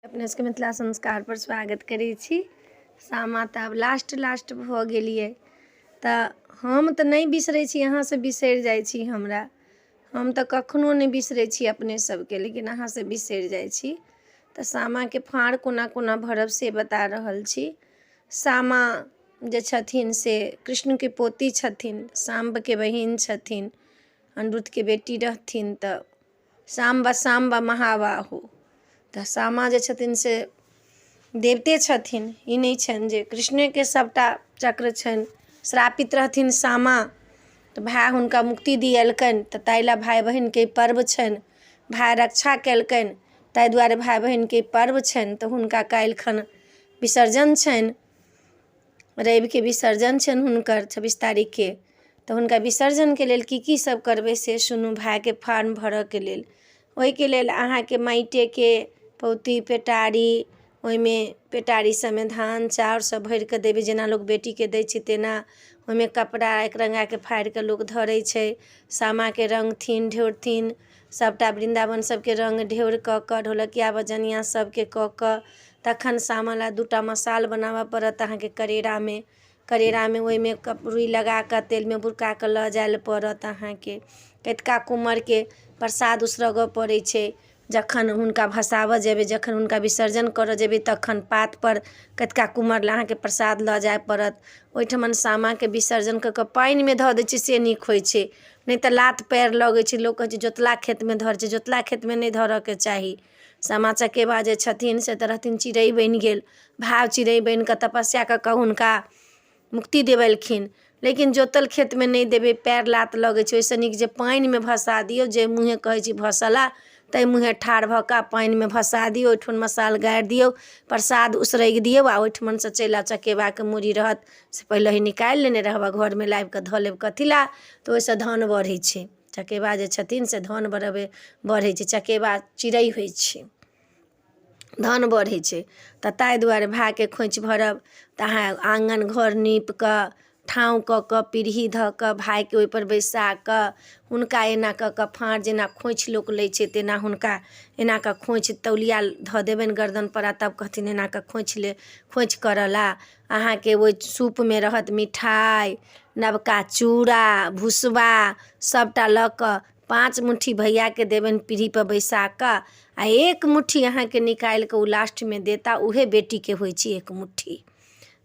अपने सबके मिथिला संस्कार पर स्वागत करै छी। सामा तऽ आब लास्ट भऽ गेलियै तऽ हम तऽ नहि बिसरै छी, अहाँसँ बिसरि जाइ छी। हम तऽ कखनो नहि बिसरै छी अपने सबके, लेकिन अहाँसँ बिसरि जाइ छी। तऽ सामाके फाँड़ कोना कोना भरब से बता रहल छी। सामा जे छथिन से कृष्णके पोती छथिन, साम्बके बहिन छथिन, अनिरुद्धके बेटी रहथिन। तऽ साम्बा महाबाहु। तऽ सामा जे छथिन से देवते छथिन, ई नहि छनि जे कृष्णेके सभटा चक्र छनि। श्रापित रहथिन सामा तऽ भाय हुनका मुक्ति दिएलकनि, तऽ ताहि लए भाय बहिनके पर्व छनि। भाय रक्षा केलकनि, ताहि दुआरे भाय बहिनके पर्व छनि। तऽ हुनका काल्हिखन विसर्जन छनि, रविके विसर्जन छनि हुनकर 26 तारीखके। तऽ हुनका विसर्जनके लेल की सब करबै से सुनू। भायके फार्म भरऽके लेल, ओहिके लेल अहाँके माटिके पौती पेटारी, ओहिमे पेटारी सबमे धान चाउर सब भरि कऽ देबै, जेना लोक बेटीके दै छै तेना। ओहिमे कपड़ा एक रङ्गाके फाड़ि कऽ लोक धरै छै। सामाके रङ्गथिन ढेउरथिन, सभटा वृन्दावन सबके रङ्ग ढेउर कऽ ढोलकिया बजनिया सबके कऽ तखन सामा लए 2टा मसाल बनाबऽ पड़त अहाँके करेरामे ओहिमे रुइ लगा कऽ तेलमे बुरका कऽ लऽ जायल पड़त अहाँके। कतिका कुम्हरके प्रसाद उसरगऽ पड़ै छै। जखन हुनका भसाबऽ जेबै, जखन हुनका विसर्जन करऽ जेबै, तखन पातपर कतिका कुम्हर लए अहाँके प्रसाद लऽ जाय पड़त। ओहिठमन सामाके विसर्जन कऽ कऽ पानिमे धऽ दै छै से नीक होइ छै, नहि तऽ लात पएर लगै छै। लोक कहै छै जोतला खेतमे धरै छै, जोतला खेतमे नहि धरऽके चाही। सामा चकेबा जे छथिन से तऽ रहथिन चिड़ै बनि गेल, भाव चिड़ै बनि कऽ तपस्या कऽ कऽ हुनका मुक्ति देवेलखिन। लेकिन जोतल खेतमे नहि देबै, पएर लात लगै छै। ओहिसँ नीक जे पानिमे भसा दियौ, जे मुँहे कहै छी भसला ताहि मुँहे ठाढ़ भऽ कऽ पानिमे भसा दियौ, ओहिठुन मसाल गाड़ि दियौ, प्रसाद उसरगि दियौ, आ ओहिठुमनसँ चलि आउ। चकेबाके मूड़ी रहत से पहिलहि निकालि लेने रहब, घरमे लाबि कऽ धऽ लेब कथी लए, तऽ ओहिसँ धन बढ़ै छै। चकेबा जे छथिन से धन बढ़ै छै। चकेबा चिड़ै होइ छै, धन बढ़ै छै। तऽ ताहि दुआरे भायके खोइँछ भरब तऽ अहाँ आँगन घर नीप कऽ ठाँव कऽ कऽ पीढ़ी धऽ कऽ भायके ओहिपर बैसा कऽ हुनका एना कऽ कऽ फाँड़, जेना खोइँछ लोक लै छै तेना हुनका एना कऽ खोइँछ तौलिया धऽ देबनि गर्दनपर, तब कहथिन एना कऽ खोइँछ करऽ ला। अहाँके ओहि सूपमे रहत मिठाइ, नवका चूड़ा भुसबा सभटा लऽ कऽ 5 मुट्ठी भैयाके देबनि पीढ़ीपर बैसा कऽ, आ 1 मुट्ठी अहाँके निकालि कऽ ओ लास्टमे देता, उहे बेटीके होइ छै 1 मुट्ठी।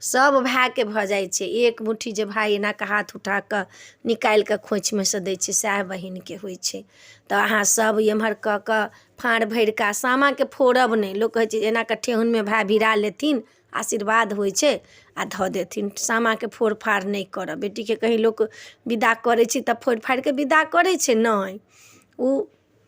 सब भायके भऽ जाइ छै 1 मुट्ठी, जे भाय एना कऽ हाथ उठा कऽ निकालि कऽ खोइँछमे सँ दै छै, सएह बहिनके होइ छै। तऽ अहाँ सब एम्हर कऽ कऽ फाँड़ भरि कऽ सामाके फोड़ब नहि। लोक कहै छै एना कऽ ठेहुनमे भाय भिरा लेथिन, आशीर्वाद होइ छै, आ धऽ देथिन। सामाके फोड़ फाड़ नहि करब। बेटीके कहीं लोक विदा करै छै तऽ फोड़ि फाड़ि कऽ विदा करै छै, नहि, ओ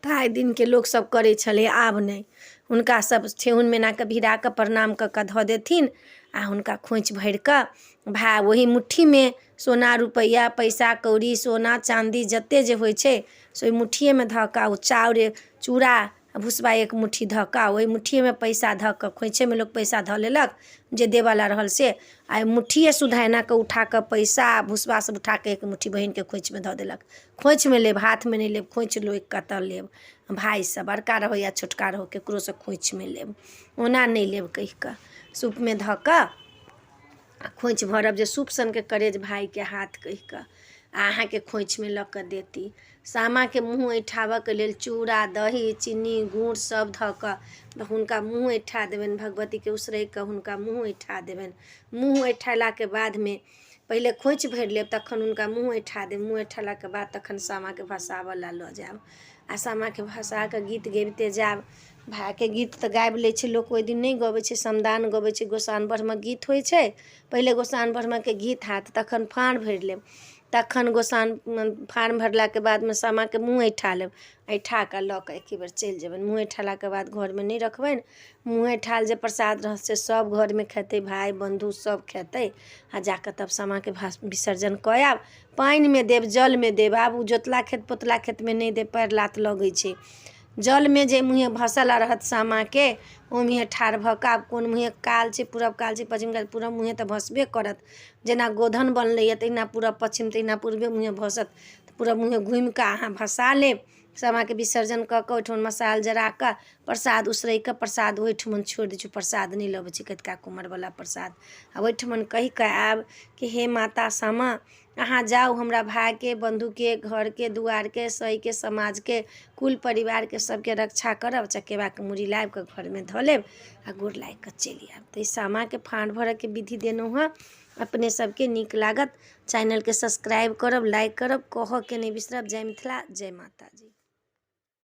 ताहि दिनके लोकसब करै छलै, आब नहि। हुनका सब ठेहुनमे एना कऽ भिरा कऽ प्रणाम कऽ कऽ धऽ देथिन, आ हुनका खोइँछ भरि कऽ भाय ओही मुट्ठीमे सोना रुपैआ पैसा कौड़ी सोना चाँदी जतेक जे होइ छै से ओहि मुट्ठिएमे धऽ कऽ ओ चाउर चूड़ा भुसबा 1 मुट्ठी धऽ कऽ ओहि मुट्ठिएमे पैसा धऽ कऽ, खोइँछेमे लोक पैसा धऽ लेलक जे देबऽला रहल से, आ मुट्ठिए सुधा एना कऽ उठा कऽ पैसा भुसबा सब उठा कऽ 1 मुट्ठी बहिनके खोइँछमे धऽ देलक। खोइँछमे लेब, हाथमे नहि लेब। खोइँछ लोकि कतऽ लेब, भायसँ बड़का रहो या छोटका रहो ककरोसँ खोइँछमे लेब, ओना नहि लेब कहि कऽ। सूपमे धऽ कऽ आ खोइँछ भरब जे सूप सनके करेज भायके हाथ कहि कऽ, आ अहाँके खोइँछमे लऽ कऽ देती। सामाके मुँह ऐठाबऽके लेल चूड़ा दही चीनी गुड़ सब धऽ कऽ हुनका मुँह ऐठा देबनि, भगवतीके उसरगि कऽ हुनका मुँह ऐठा देबनि। मुँह ऐठेलाके बादमे पहिले खोइँछ भरि लेब, तखन हुनका मुँह ऐठा देब। मुँह ऐठेलाके बाद तखन सामाके भसाबऽ लए लऽ जायब, आ सामाके भसा कऽ गीत गबिते जायब। भायके गीत तऽ गाबि लै छै लोक, ओहि दिन नहि गबै छै, समदाउन गबै छै, गोसाउन बढ़िमे गीत होइ छै। पहिले गोसाउन बढ़िमेके गीत हैत, तखन फाँड़ भरि लेब, तखन गोसाउन फार्म भरलाके बादमे सामाके मुँह ऐठा लेब, ऐठा कऽ लऽ कऽ एके बेर चलि जेबनि। मुँह ऐठेलाके बाद घरमे नहि रखबनि। मुँह ऐठाल जे प्रसाद रहत से सब घरमे खेतै, भाय बन्धु सब खेतै, आ जाकऽ तब सामाके विसर्जन कऽ आयब। पानिमे देब, जलमे देब। आब ओ जोतला खेत पोतला खेतमे नहि देब, पएर लात लगै छै। जलमे जे मुँहे भसला रहत सामाके, ओ मुँहे ठाढ़ भऽ कऽ, आब कोन मुँहे काल छै, पूरब काल छै पश्चिम काल, पूरब मुँहे तऽ भसबे करत। जेना गोधन बनलैए तहिना पूरब पश्चिम, तहिना पूर्वे मुँहे भसत। तऽ पूरब मुँहे घुमि कऽ अहाँ भसा लेब, सामाके विसर्जन कऽ कऽ ओहिठाम मसाल जरा कऽ प्रसाद उसरगि कऽ प्रसाद ओहिठमन छोड़ि दै छी। प्रसाद नहि लबै छी कतिका कुम्हरवला प्रसाद। आ ओहिठमन कहि कऽ आयब कि हे माता सामा अहाँ जाउ हमरा भायके, बन्धुके, घरके, दुआरके, सहीके, समाजके, कुल परिवारके सबके रक्षा करब। चकेबाके मूड़ी लाबि कऽ घरमे धऽ लेब आ गोर लागि कऽ चलि आयब। तऽ ई सामाके फाँड़ भरऽके विधि देलहुँ हँ। अपने सबके नीक लागत। चैनलके सब्सक्राइब करब, लाइक करब, कहऽके नहि बिसरब। जय मिथिला, जय माता जी।